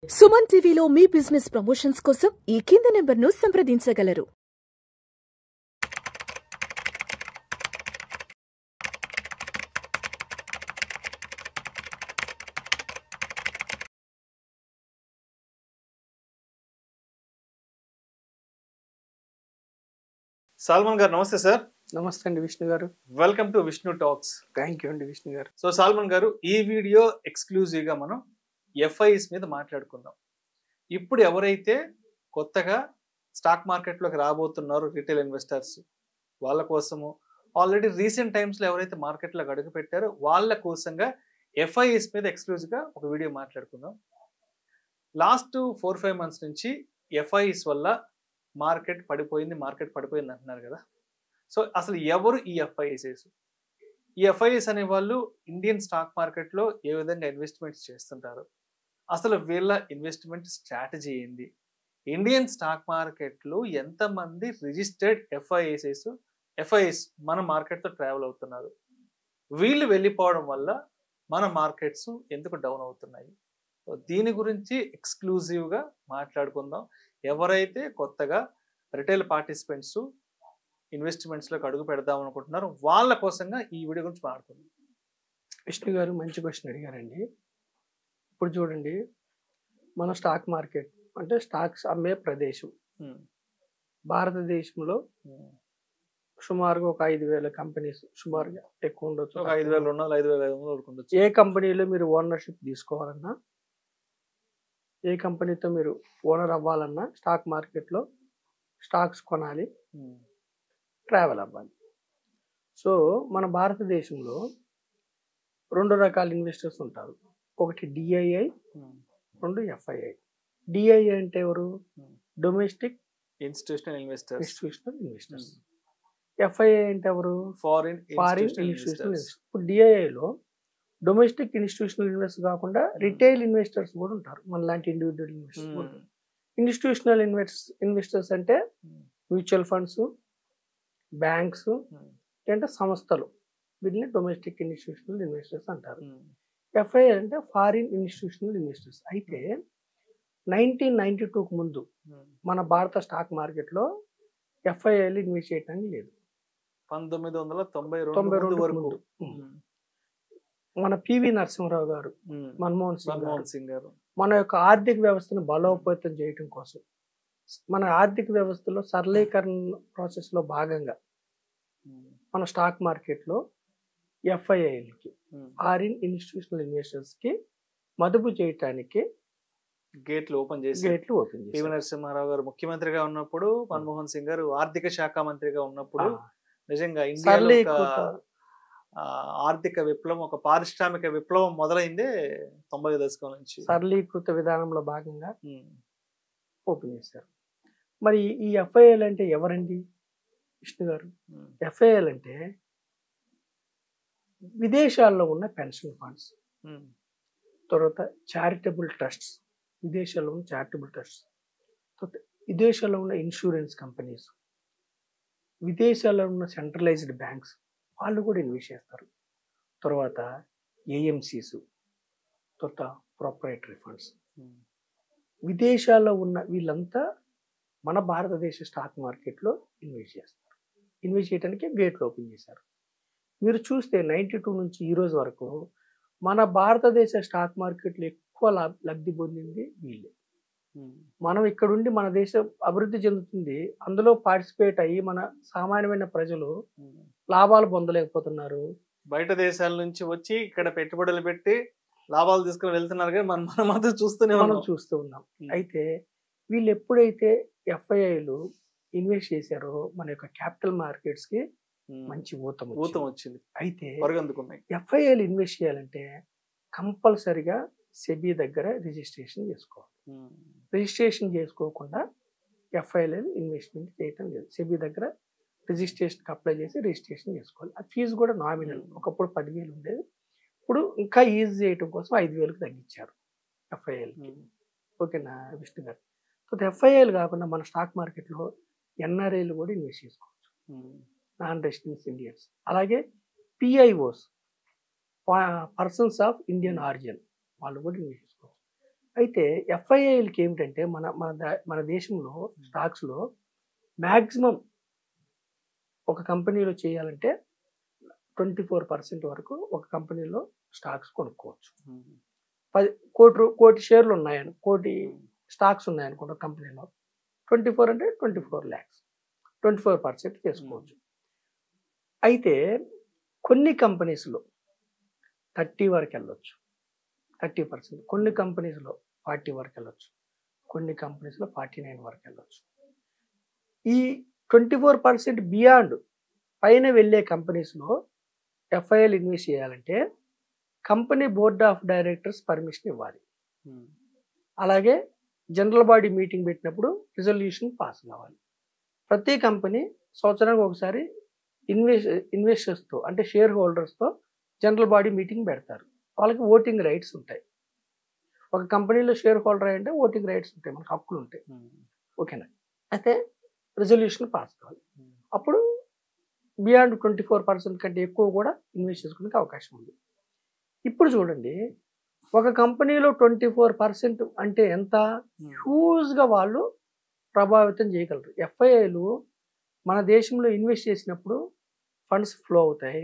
సుమన్ టీవీలో మీ business promotions కోసం ఈ కింది నెంబర్ను సంప్రదించగలరు. సాల్మన్ గారు నమస్తే సార్. నమస్తే అండి విష్ణు గారు. Welcome to Vishnu talks. Thank you అండి విష్ణు గారు. సో సాల్మన్ గారు, ఈ వీడియో ఎక్స్క్లూజివ్ గా మనం ఎఫ్ఐఎస్ మీద మాట్లాడుకుందాం. ఇప్పుడు ఎవరైతే కొత్తగా స్టాక్ మార్కెట్లోకి రాబోతున్నారో రిటైల్ ఇన్వెస్టర్స్, వాళ్ళ కోసము, ఆల్రెడీ రీసెంట్ టైమ్స్లో ఎవరైతే మార్కెట్లోకి అడుగు పెట్టారో వాళ్ళ కోసంగా ఎఫ్ఐఎస్ మీద ఎక్స్క్లూజివ్గా ఒక వీడియో మాట్లాడుకుందాం. లాస్ట్ 4-5 months నుంచి ఎఫ్ఐఎస్ వల్ల మార్కెట్ పడిపోయింది అంటున్నారు కదా. సో అసలు ఎవరు ఈ ఎఫ్ఐఎస్? ఈ ఎఫ్ఐఎస్ అనే వాళ్ళు ఇండియన్ స్టాక్ మార్కెట్లో ఏ విధంగా ఇన్వెస్ట్మెంట్స్ చేస్తుంటారు, అసలు వీళ్ళ ఇన్వెస్ట్మెంట్ స్ట్రాటజీ ఏంది, ఇండియన్ స్టాక్ మార్కెట్లో ఎంతమంది రిజిస్టర్డ్ ఎఫ్ఐఎస్ మన మార్కెట్తో ట్రావెల్ అవుతున్నారు, వీళ్ళు వెళ్ళిపోవడం వల్ల మన మార్కెట్స్ ఎందుకు డౌన్ అవుతున్నాయి, దీని గురించి ఎక్స్క్లూజివ్గా మాట్లాడుకుందాం. ఎవరైతే కొత్తగా రిటైల్ పార్టిసిపెంట్స్ ఇన్వెస్ట్మెంట్స్లోకి అడుగు పెడదాం అనుకుంటున్నారు వాళ్ళ కోసంగా ఈ వీడియో గురించి మాట్లాడుకుందాం. విష్ణు గారు మంచి క్వశ్చన్ అడిగారండి. ఇప్పుడు చూడండి, మన స్టాక్ మార్కెట్ అంటే స్టాక్స్ అమ్మే ప్రదేశం భారతదేశంలో సుమారుగా ఒక 5,000 కంపెనీస్, సుమారుగా ఎక్కువ ఉండొచ్చు, 5,200-5,500 ఉండొచ్చు. ఏ కంపెనీలో మీరు ఓనర్షిప్ తీసుకోవాలన్నా, ఏ కంపెనీతో మీరు ఓనర్ అవ్వాలన్నా స్టాక్ మార్కెట్లో స్టాక్స్ కొనాలి, ట్రావెల్ అవ్వాలి. సో మన భారతదేశంలో 2 రకాల ఇన్వెస్టర్స్ ఉంటారు. ఒకటి డిఐఐ, 2 ఎఫ్ఐఐ. డిఐఐ అంటే ఎవరు? Domestic institutional investors. ఎఫ్ఐఐ అంటే ఎవరు? Foreign institutional investors. ఇప్పుడు డిఐఐలో డొమెస్టిక్ ఇన్స్టిట్యూషనల్ ఇన్వెస్టర్స్ కాకుండా రిటైల్ ఇన్వెస్టర్స్ కూడా ఉంటారు, మన లాంటి ఇండివిజువల్ ఇన్వెస్టర్స్ కూడా. ఇన్స్టిట్యూషనల్ ఇన్వెస్టర్స్ అంటే మ్యూచువల్ ఫండ్స్, బ్యాంక్స్, అంటే సంస్థలు, వీటిని డొమెస్టిక్ ఇన్స్టిట్యూషనల్ ఇన్వెస్టర్స్ అంటారు. ఎఫ్ఐఐ అంటే ఫారిన్ ఇన్స్టిట్యూషనల్ ఇన్వెస్టర్స్. అయితే 1992కు ముందు మన భారత స్టాక్ మార్కెట్లో ఎఫ్ఐఐలు ఇన్వెస్ట్ చేయడానికి లేదు. 1992 వరకు మన పివి నరసింహరావు గారు, మన్మోహన్ సింగ్ గారు మన యొక్క ఆర్థిక వ్యవస్థను బలోపేతం చేయడం కోసం, మన ఆర్థిక వ్యవస్థలో సరళీకరణ ప్రాసెస్లో భాగంగా మన స్టాక్ మార్కెట్లో ఎఫ్ఐఐలకి, ఫారిన్ ఇన్స్టిట్యూషనల్ ఇన్వెస్టర్స్కి మదుపు చేయటానికి గేట్లు ఓపెన్ చేసి పివి నరసింహారావు గారు ముఖ్యమంత్రిగా ఉన్నప్పుడు, మన్మోహన్ సింగ్ గారు ఆర్థిక శాఖ మంత్రిగా ఉన్నప్పుడు నిజంగా ఇండియాలో ఆర్థిక విప్లవం, ఒక పారిశ్రామిక విప్లవం మొదలైందే 90 దశకం నుంచి. సరళీకృత విధానంలో భాగంగా ఓపెన్ చేశారు. మరి ఈ ఎఫ్ఐఐలు అంటే ఎవరండి విష్ణు గారు? ఎఫ్ఐఐలు అంటే విదేశాల్లో ఉన్న పెన్షన్ ఫండ్స్, తర్వాత చారిటబుల్ ట్రస్ట్స్, విదేశాల్లో ఉన్న చారిటబుల్ ట్రస్ట్స్, తర్వాత విదేశాల్లో ఉన్న ఇన్సూరెన్స్ కంపెనీస్, విదేశాల్లో ఉన్న సెంట్రలైజ్డ్ బ్యాంక్స్, వాళ్ళు కూడా ఇన్వెస్ట్ చేస్తారు. తర్వాత ఏఎంసీస్, తర్వాత ప్రొపరేటరీ ఫండ్స్, విదేశాల్లో ఉన్న వీళ్ళంతా మన భారతదేశ స్టాక్ మార్కెట్లో ఇన్వెస్ట్ చేస్తారు. ఇన్వెస్ట్ చేయడానికి గేట్లు ఓపెన్ చేశారు. మీరు చూస్తే 92 నుంచి ఈ రోజు వరకు మన భారతదేశ స్టాక్ మార్కెట్లో ఎక్కువ లబ్ధి పొందింది వీళ్ళే. మనం ఇక్కడుండి మన దేశం అభివృద్ధి చెందుతుంది, అందులో పార్టిసిపేట్ అయ్యి మన సామాన్యమైన ప్రజలు లాభాలు పొందలేకపోతున్నారు. బయట దేశాల నుంచి వచ్చి ఇక్కడ పెట్టుబడులు పెట్టి లాభాలు తీసుకుని వెళ్తున్నారు, కానీ మనం మాత్రం చూస్తూ ఉన్నాం. అయితే వీళ్ళు ఎప్పుడైతే ఎఫ్ఐఐలు ఇన్వెస్ట్ చేశారో మన యొక్క క్యాపిటల్ మార్కెట్స్ కి మంచి ఊతం వచ్చింది. అయితే ఎఫ్ఐఐలు ఇన్వెస్ట్ చేయాలంటే కంపల్సరిగా సెబీ దగ్గర రిజిస్ట్రేషన్ చేసుకోవాలి. రిజిస్ట్రేషన్ చేసుకోకుండా ఎఫ్ఐఐలు ఇన్వెస్ట్మెంట్ చేయటం లేదు. సెబీ దగ్గర రిజిస్ట్రేషన్కి అప్లై చేసి రిజిస్ట్రేషన్ చేసుకోవాలి. ఆ ఫీజు కూడా నామినల్. ఒకప్పుడు 10,000 ఉండేది, ఇప్పుడు ఇంకా ఈజీ చేయటం కోసం 5,000కి తగ్గించారు ఎఫ్ఐఐలకి. ఓకేనా విష్ణు గారు? సో ఎఫ్ఐఐలు కాకుండా మన స్టాక్ మార్కెట్లో ఎన్ఆర్ఐలు కూడా ఇన్వెస్ట్ చేసుకోవచ్చు, నాన్ రెసిడెన్స్ ఇండియన్స్. అలాగే PIOs, persons of Indian origin, వాళ్ళు కూడా ఇన్వెస్ట్ చేసుకోవచ్చు. అయితే ఎఫ్ఐఐలకి ఏమిటంటే మన దేశంలో స్టాక్స్లో మ్యాక్సిమం ఒక కంపెనీలో చేయాలంటే 24% వరకు ఒక కంపెనీలో స్టాక్స్ కొనుక్కోవచ్చు. 10 కోటి షేర్లు ఉన్నాయని, కోటి స్టాక్స్ ఉన్నాయనుకుంటా కంపెనీలో, 24 అంటే 24 lakhs, 24% చేసుకోవచ్చు. అయితే కొన్ని కంపెనీస్లో 30 వరకు వెళ్ళొచ్చు, 30%. కొన్ని కంపెనీస్లో 40 వరకు వెళ్ళొచ్చు, కొన్ని కంపెనీస్లో 49 వరకు వెళ్ళొచ్చు. ఈ 24% బియాండ్ పైన వెళ్ళే కంపెనీస్లో ఎఫ్ఐఎల్ ఇన్వెస్ట్ చేయాలంటే company board of directors permission ఇవ్వాలి. అలాగే జనరల్ బాడీ మీటింగ్ పెట్టినప్పుడు రిజల్యూషన్ పాస్ కావాలి. ప్రతి కంపెనీ సంవత్సరానికి ఒకసారి ఇన్వెస్టర్స్తో అంటే షేర్ హోల్డర్స్తో జనరల్ బాడీ మీటింగ్ పెడతారు. వాళ్ళకి ఓటింగ్ రైట్స్ ఉంటాయి. ఒక కంపెనీలో షేర్ హోల్డర్ అంటే ఓటింగ్ రైట్స్ ఉంటాయి, మనకు హక్కులు ఉంటాయి. ఓకేనా? అయితే రిజల్యూషన్ పాస్ కావాలి. అప్పుడు బియాండ్ 24% కంటే ఎక్కువ కూడా ఇన్వెస్ట్ చేసుకునే అవకాశం ఉంది. ఇప్పుడు చూడండి, ఒక కంపెనీలో 24% అంటే ఎంత హ్యూజ్గా వాళ్ళు ప్రభావితం చేయగలరు. ఎఫ్ఐఐలు మన దేశంలో ఇన్వెస్ట్ చేసినప్పుడు ఫండ్స్ ఫ్లో అవుతాయి,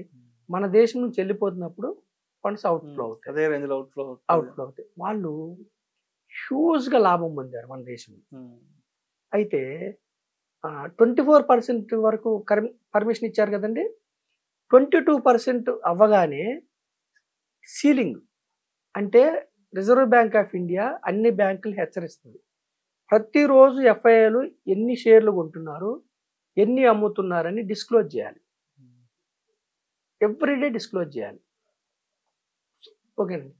మన దేశం నుంచి వెళ్ళిపోతున్నప్పుడు ఫండ్స్ అవుట్ఫ్లో అవుతాయి. అదే రేంజ్లో అవుట్ఫ్లో అవుతాయి. వాళ్ళు హ్యూజ్గా లాభం పొందారు మన దేశంలో. అయితే 24% వరకు పర్మిషన్ ఇచ్చారు కదండి. 22% అవ్వగానే సీలింగ్ అంటే రిజర్వ్ బ్యాంక్ ఆఫ్ ఇండియా అన్ని బ్యాంకులు హెచ్చరిస్తుంది. ప్రతిరోజు ఎఫ్ఐఐలు ఎన్ని షేర్లు కొంటున్నారు, ఎన్ని అమ్ముతున్నారని డిస్క్లోజ్ చేయాలి. ఎవ్రీడే డిస్క్లోజ్ చేయాలి. ఓకేనండి.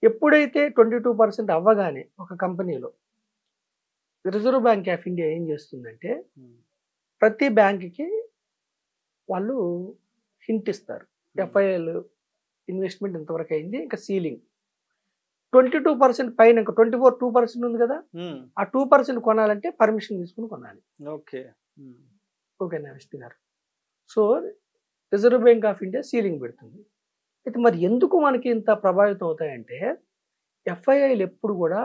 ఎప్పుడైతే 22% అవ్వగానే ఒక కంపెనీలో రిజర్వ్ బ్యాంక్ ఆఫ్ ఇండియా ఏం చేస్తుందంటే ప్రతి బ్యాంక్కి వాళ్ళు హింట్ ఇస్తారు. ఎఫ్ఐఎల్ ఇన్వెస్ట్మెంట్ ఇంతవరకు అయింది, ఇంకా సీలింగ్ 22% పైన ఇంకా 2% ఉంది కదా, ఆ 2% కొనాలంటే పర్మిషన్ తీసుకుని కొనాలి. ఓకేనా విష్ణు గారు? So reserve bank of India ceiling పెడుతుంది. అయితే మరి ఎందుకు మనకి ఇంత ప్రభావితం అవుతాయంటే ఎఫ్ఐఐలు ఎప్పుడు కూడా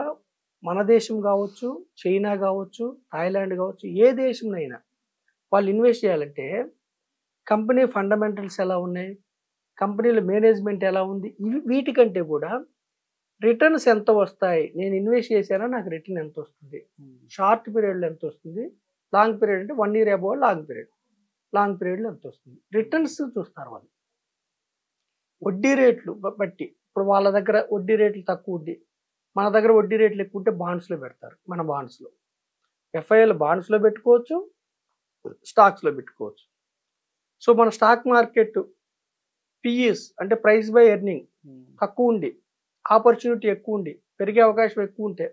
మన దేశం కావచ్చు, చైనా కావచ్చు, థాయిలాండ్ కావచ్చు, ఏ దేశంనైనా వాళ్ళు ఇన్వెస్ట్ చేయాలంటే కంపెనీ ఫండమెంటల్స్ ఎలా ఉన్నాయి, కంపెనీల మేనేజ్మెంట్ ఎలా ఉంది, వీటికంటే కూడా రిటర్న్స్ ఎంత వస్తాయి, నేను ఇన్వెస్ట్ చేశానా నాకు రిటర్న్ ఎంత వస్తుంది, షార్ట్ పీరియడ్లో ఎంత వస్తుంది, లాంగ్ పీరియడ్ అంటే 1 year అబౌవ్ లాంగ్ పీరియడ్లో ఎంత వస్తుంది, రిటర్న్స్ చూస్తారు వాళ్ళు. వడ్డీ రేట్లు బట్టి ఇప్పుడు వాళ్ళ దగ్గర వడ్డీ రేట్లు తక్కువ ఉంది, మన దగ్గర వడ్డీ రేట్లు ఎక్కువ ఉంటే బాండ్స్లో పెడతారు. మన బాండ్స్లో ఎఫ్ఐఎల్ బాండ్స్లో పెట్టుకోవచ్చు, స్టాక్స్లో పెట్టుకోవచ్చు. సో మన స్టాక్ మార్కెట్ పిఈస్ అంటే ప్రైస్ బై ఎర్నింగ్ తక్కువ ఉండి ఆపర్చునిటీ ఎక్కువ ఉండి పెరిగే అవకాశం ఎక్కువ ఉంటే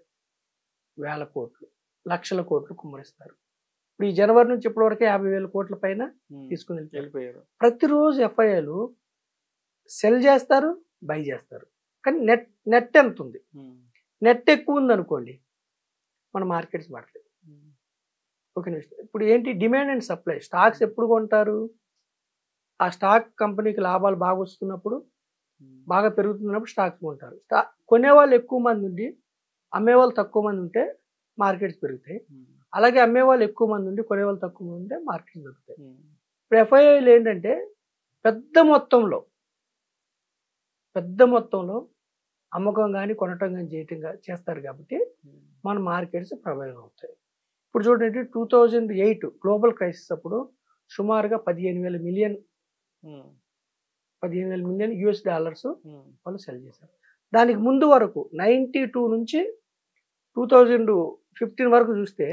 1,000 కోట్లు, లక్షల కోట్లు కుమ్మరిస్తారు. ఇప్పుడు ఈ జనవరి నుంచి ఇప్పటివరకు 50,000 కోట్ల పైన తీసుకుని వెళ్ళిపోయారు. ప్రతిరోజు ఎఫ్ఐఐలు సెల్ చేస్తారు, బై చేస్తారు. కానీ నెట్ ఎంత ఉంది, నెట్ ఎక్కువ ఉంది అనుకోండి, మన మార్కెట్స్ పడతాయి. ఓకే. ఇప్పుడు ఏంటి డిమాండ్ అండ్ సప్లై, స్టాక్స్ ఎప్పుడు కొంటారు, ఆ స్టాక్ కంపెనీకి లాభాలు బాగా వస్తున్నప్పుడు, బాగా పెరుగుతున్నప్పుడు స్టాక్స్ కొంటారు. కొనేవాళ్ళు ఎక్కువ మంది ఉండి అమ్మేవాళ్ళు తక్కువ మంది ఉంటే మార్కెట్స్ పెరుగుతాయి. అలాగే అమ్మేవాళ్ళు ఎక్కువ మంది ఉండి కొనేవాళ్ళు తక్కువ మంది ఉంటే మార్కెట్స్ పెరుగుతాయి. ఇప్పుడు ఎఫ్ఐఐలు ఏంటంటే పెద్ద మొత్తంలో అమ్మకం కానీ కొనటం కానీ చేస్తారు కాబట్టి మన మార్కెట్స్ ప్రభావితం అవుతాయి. ఇప్పుడు చూడండి, 2008 గ్లోబల్ క్రైసిస్ అప్పుడు సుమారుగా 15,000 మిలియన్ US డాలర్స్ వాళ్ళు సెల్ చేశారు. దానికి ముందు వరకు 92 నుంచి 2015 వరకు చూస్తే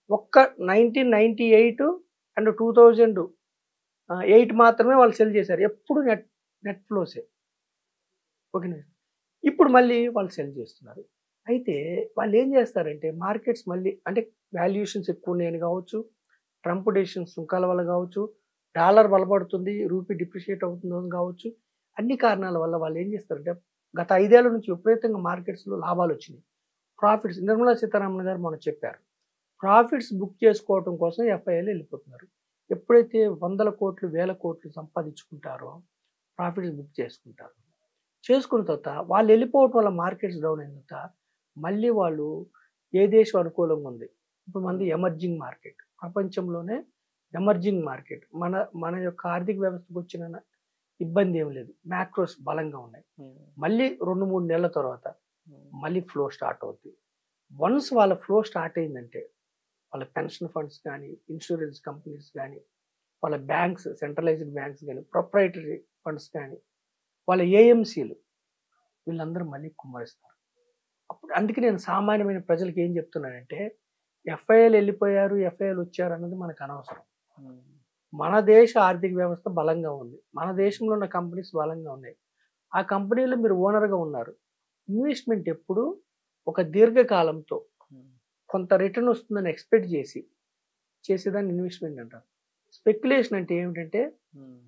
ఒక్క 1998 అండ్ 2008 మాత్రమే వాళ్ళు సెల్ చేశారు. ఎప్పుడు నెట్ ఫ్లోసే. ఓకేనా? ఇప్పుడు మళ్ళీ వాళ్ళు సెల్ చేస్తున్నారు. అయితే వాళ్ళు ఏం చేస్తారంటే మార్కెట్స్ మళ్ళీ అంటే వాల్యుయేషన్స్ ఎక్కువ ఉన్నాయని కావచ్చు, ట్రంప్ డెసిషన్స్ సుంకాల వల్ల కావచ్చు, డాలర్ బలపడుతుంది, రూపీ డిప్రిషియేట్ అవుతుందని కావచ్చు, అన్ని కారణాల వల్ల వాళ్ళు ఏం చేస్తారంటే గత 5 ఏళ్ల నుంచి విపరీతంగా మార్కెట్స్లో లాభాలు వచ్చినాయి. ప్రాఫిట్స్ నిర్మలా సీతారామన్ గారు మనం చెప్పారు, ప్రాఫిట్స్ బుక్ చేసుకోవడం కోసం ఎఫ్ఐఐలు వెళ్ళిపోతున్నారు. ఎప్పుడైతే 100 కోట్లు 1000 కోట్లు సంపాదించుకుంటారో ప్రాఫిట్స్ బుక్ చేసుకుంటారు. చేసుకున్న తర్వాత వాళ్ళు వెళ్ళిపోవటం వల్ల మార్కెట్స్ డౌన్ అయిన తర్వాత మళ్ళీ వాళ్ళు ఏ దేశం అనుకూలంగా ఉంది, ఇప్పుడు మనది ఎమర్జింగ్ మార్కెట్, ప్రపంచంలోనే ఎమర్జింగ్ మార్కెట్. మన మన యొక్క ఆర్థిక వ్యవస్థకు వచ్చిన ఇబ్బంది ఏం లేదు, మ్యాక్రోస్ బలంగా ఉన్నాయి. మళ్ళీ 2-3 నెలల తర్వాత మళ్ళీ ఫ్లో స్టార్ట్ అవుతుంది. వన్స్ వాళ్ళ ఫ్లో స్టార్ట్ అయిందంటే వాళ్ళ పెన్షన్ ఫండ్స్ కానీ, ఇన్సూరెన్స్ కంపెనీస్ కానీ, వాళ్ళ బ్యాంక్స్, సెంట్రలైజ్డ్ బ్యాంక్స్ కానీ, ప్రొప్రైటరీ ఫండ్స్ కానీ, వాళ్ళ ఏఎంసీలు, వీళ్ళందరూ మళ్ళీ కుమ్మరిస్తారు. అప్పుడు అందుకే నేను సామాన్యమైన ప్రజలకు ఏం చెప్తున్నానంటే, ఎఫ్ఐఎల్ వెళ్ళిపోయారు, ఎఫ్ఐఎల్ వచ్చారు అన్నది మనకు అనవసరం. మన దేశ ఆర్థిక వ్యవస్థ బలంగా ఉంది, మన దేశంలో ఉన్న కంపెనీస్ బలంగా ఉన్నాయి. ఆ కంపెనీలో మీరు ఓనర్గా ఉన్నారు. ఇన్వెస్ట్మెంట్ ఎప్పుడు ఒక దీర్ఘకాలంతో కొంత రిటర్న్ వస్తుందని ఎక్స్పెక్ట్ చేసేదాన్ని ఇన్వెస్ట్మెంట్ అంటారు. స్పెక్యులేషన్ అంటే ఏమిటంటే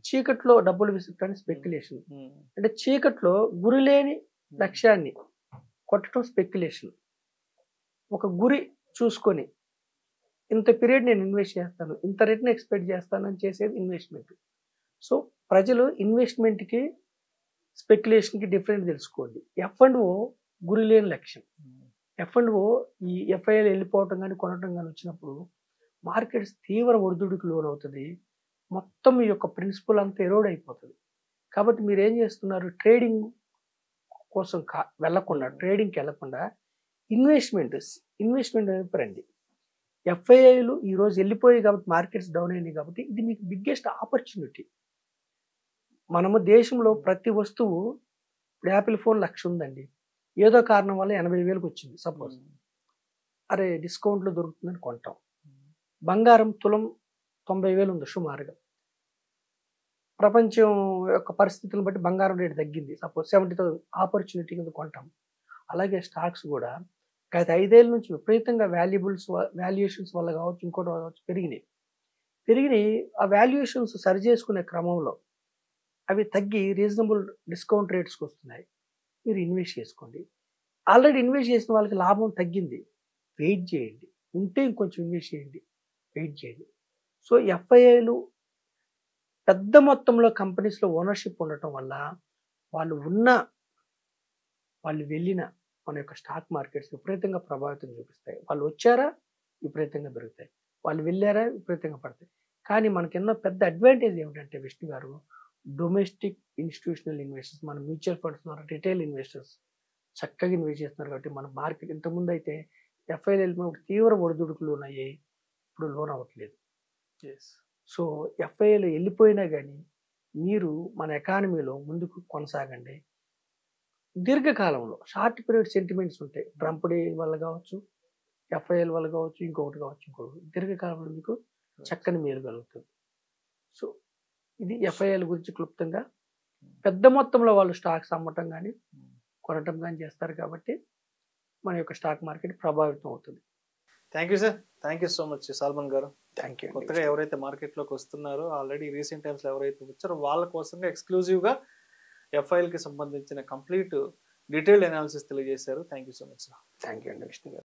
చీకట్లో డబ్బులు విసుకుతాని స్పెక్యులేషన్. అంటే చీకట్లో గురి లేని లక్ష్యాన్ని కొట్టడం స్పెక్యులేషన్. ఒక గురి చూసుకొని ఇంత పీరియడ్ నేను ఇన్వెస్ట్ చేస్తాను, ఇంత రిటర్న్ ఎక్స్పెక్ట్ చేస్తాను అని చేసేది ఇన్వెస్ట్మెంట్. సో ప్రజలు ఇన్వెస్ట్మెంట్కి స్పెక్యులేషన్కి డిఫరెంట్ తెలుసుకోండి. F&O గురి లేని లక్ష్యం. F&O ఈ ఎఫ్ఐఎల్ వెళ్ళిపోవటం కానీ కొనటం కానీ వచ్చినప్పుడు మార్కెట్స్ తీవ్ర ఒడిదుడికి లోనవుతుంది. మొత్తం ఈ యొక్క ప్రిన్సిపల్ అంతా ఎరోడ్ అయిపోతుంది. కాబట్టి మీరు ఏం చేస్తున్నారు, ట్రేడింగ్ కోసం వెళ్ళకుండా, ట్రేడింగ్కి వెళ్ళకుండా ఇన్వెస్ట్మెంట్ వైపు రండి. ఎఫ్ఐఐలు ఈరోజు వెళ్ళిపోయాయి కాబట్టి మార్కెట్స్ డౌన్ అయినాయి కాబట్టి ఇది మీకు బిగ్గెస్ట్ ఆపర్చునిటీ. మనము దేశంలో ప్రతి వస్తువు, ఇప్పుడు యాపిల్ ఫోన్ 1,00,000 ఉందండి, ఏదో కారణం వల్ల 80,000కి వచ్చింది సపోజ్, అరే డిస్కౌంట్లో దొరుకుతుందని కొంటాం. బంగారం తులం 90,000 ఉంది సుమారుగా, ప్రపంచం యొక్క పరిస్థితులను బట్టి బంగారం రేటు తగ్గింది, సపోజ్ 70,000 ఆపర్చునిటీ కింద కొంటాం. అలాగే స్టాక్స్ కూడా గత 5 ఏళ్ళ నుంచి విపరీతంగా వాల్యుయేషన్స్ వల్ల కావచ్చు, ఇంకోటి కావచ్చు, పెరిగినాయి. ఆ వాల్యుయేషన్స్ సరి చేసుకునే క్రమంలో అవి తగ్గి రీజనబుల్ డిస్కౌంట్ రేట్స్కి వస్తున్నాయి. మీరు ఇన్వెస్ట్ చేసుకోండి. ఆల్రెడీ ఇన్వెస్ట్ చేసిన వాళ్ళకి లాభం తగ్గింది, వెయిట్ చేయండి. ఉంటే ఇంకొంచెం ఇన్వెస్ట్ చేయండి, వెయిట్ చేయండి. సో ఎఫ్ఐఐలు పెద్ద మొత్తంలో కంపెనీస్లో ఓనర్షిప్ ఉండటం వల్ల వాళ్ళు వెళ్ళిన మన యొక్క స్టాక్ మార్కెట్స్ విపరీతంగా ప్రభావితం చూపిస్తాయి. వాళ్ళు వచ్చారా విపరీతంగా పెరుగుతాయి, వాళ్ళు వెళ్ళారా విపరీతంగా పడతాయి. కానీ మనకెన్నో పెద్ద అడ్వాంటేజ్ ఏమిటంటే విష్ణు గారు, డొమెస్టిక్ ఇన్స్టిట్యూషనల్ ఇన్వెస్టర్స్, మన మ్యూచువల్ ఫండ్స్ ద్వారా రిటైల్ ఇన్వెస్టర్స్ చక్కగా ఇన్వెస్ట్ చేస్తున్నారు. కాబట్టి మన మార్కెట్ ఇంతకుముందు అయితే ఎఫ్ఐఎల్ వెళ్ళినప్పుడు తీవ్ర ఒడిదుడుకులు ఉన్నాయి, ఇప్పుడు లోన్ అవ్వట్లేదు. సో ఎఫ్ఐఎల్ వెళ్ళిపోయినా కానీ మీరు మన ఎకానమీలో ముందుకు కొనసాగండి. దీర్ఘకాలంలో షార్ట్ పీరియడ్ సెంటిమెంట్స్ ఉంటాయి, ట్రంప్ డే వల్ల కావచ్చు, ఎఫ్ఐఎల్ వల్ల కావచ్చు, ఇంకొకటి. దీర్ఘకాలంలో మీకు చక్కని మేలు కలుగుతుంది. సో ఇది ఎఫ్ఐఎల్ గురించి క్లుప్తంగా. పెద్ద మొత్తంలో వాళ్ళు స్టాక్స్ అమ్మటం కానీ కొనటం కానీ చేస్తారు కాబట్టి మన యొక్క స్టాక్ మార్కెట్ ప్రభావితం అవుతుంది. Thank you sir, thank you so much Salman గారు. Thank you. కొత్తగా ఎవరైతే మార్కెట్లోకి వస్తున్నారో, ఆల్రెడీ రీసెంట్ టైమ్స్లో ఎవరైతే వచ్చారో వాళ్ళ కోసంగా ఎక్స్క్లూజివ్గా ఎఫ్ఐఎల్కి సంబంధించిన కంప్లీట్ డీటెయిల్డ్ అనాలిసిస్ తెలియజేశారు. Thank you so much sir. Thank you అండి విష్ణు గారు.